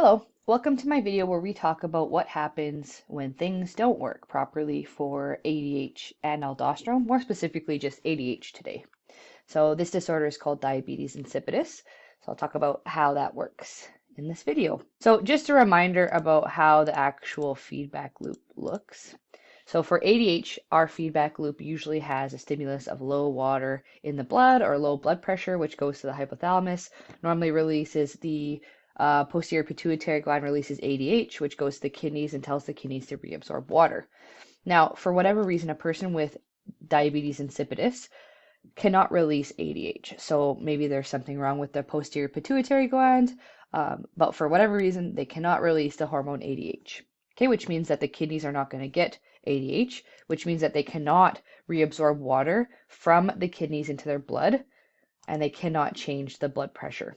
Hello, welcome to my video where we talk about what happens when things don't work properly for ADH and aldosterone, more specifically just ADH today. So this disorder is called diabetes insipidus. So I'll talk about how that works in this video. So just a reminder about how the actual feedback loop looks. So for ADH, our feedback loop usually has a stimulus of low water in the blood or low blood pressure, which goes to the hypothalamus, normally releases the posterior pituitary gland releases ADH, which goes to the kidneys and tells the kidneys to reabsorb water. Now, for whatever reason, a person with diabetes insipidus cannot release ADH. So maybe there's something wrong with the posterior pituitary gland, but for whatever reason, they cannot release the hormone ADH. Okay, which means that the kidneys are not going to get ADH, which means that they cannot reabsorb water from the kidneys into their blood, and they cannot change the blood pressure.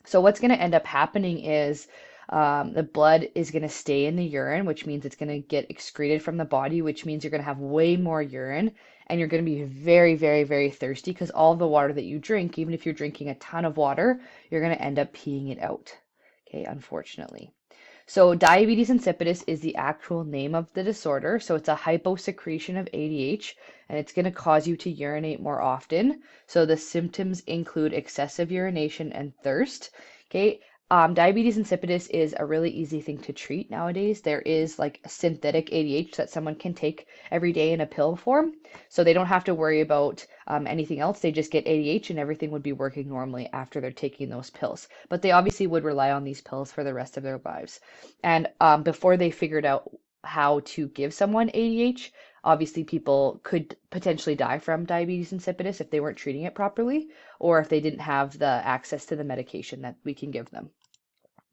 So what's going to end up happening is the blood is going to stay in the urine, which means it's going to get excreted from the body, which means you're going to have way more urine and you're going to be very, very, very thirsty because all the water that you drink, even if you're drinking a ton of water, you're going to end up peeing it out. Okay, unfortunately. So diabetes insipidus is the actual name of the disorder. So it's a hyposecretion of ADH, and it's going to cause you to urinate more often. So the symptoms include excessive urination and thirst. Okay. Diabetes insipidus is a really easy thing to treat nowadays. There is like a synthetic ADH that someone can take every day in a pill form. So they don't have to worry about anything else. They just get ADH and everything would be working normally after they're taking those pills. But they obviously would rely on these pills for the rest of their lives. And before they figured out how to give someone ADH, obviously people could potentially die from diabetes insipidus if they weren't treating it properly, or if they didn't have the access to the medication that we can give them.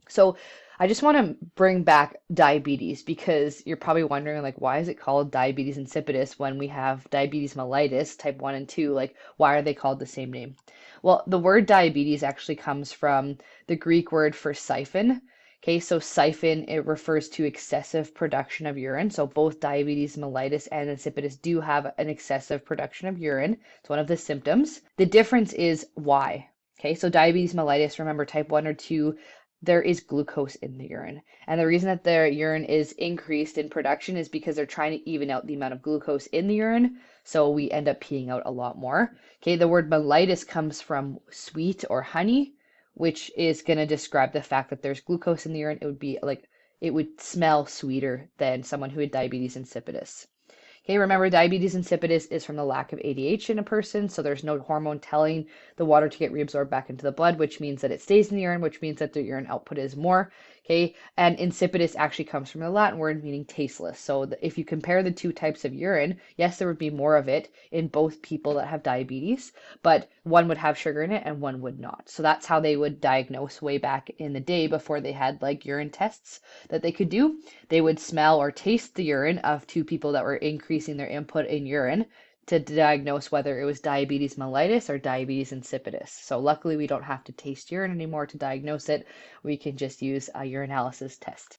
So I just want to bring back diabetes because you're probably wondering, like, why is it called diabetes insipidus when we have diabetes mellitus type 1 and 2? Like, why are they called the same name? Well, the word diabetes actually comes from the Greek word for siphon. Okay, so siphon, it refers to excessive production of urine. So both diabetes mellitus and insipidus do have an excessive production of urine. It's one of the symptoms. The difference is why. Okay, so diabetes mellitus, remember type 1 or 2, there is glucose in the urine. And the reason that their urine is increased in production is because they're trying to even out the amount of glucose in the urine. So we end up peeing out a lot more. Okay, the word mellitus comes from sweet or honey, which is going to describe the fact that there's glucose in the urine. It would be like, it would smell sweeter than someone who had diabetes insipidus. Okay, remember diabetes insipidus is from the lack of ADH in a person, so there's no hormone telling the water to get reabsorbed back into the blood, which means that it stays in the urine, which means that the urine output is more. Okay, and insipidus actually comes from the Latin word meaning tasteless. So if you compare the two types of urine, yes, there would be more of it in both people that have diabetes, but one would have sugar in it and one would not. So that's how they would diagnose way back in the day before they had like urine tests that they could do. They would smell or taste the urine of two people that were increasing their input in urine to diagnose whether it was diabetes mellitus or diabetes insipidus. So luckily we don't have to taste urine anymore to diagnose it. We can just use a urinalysis test.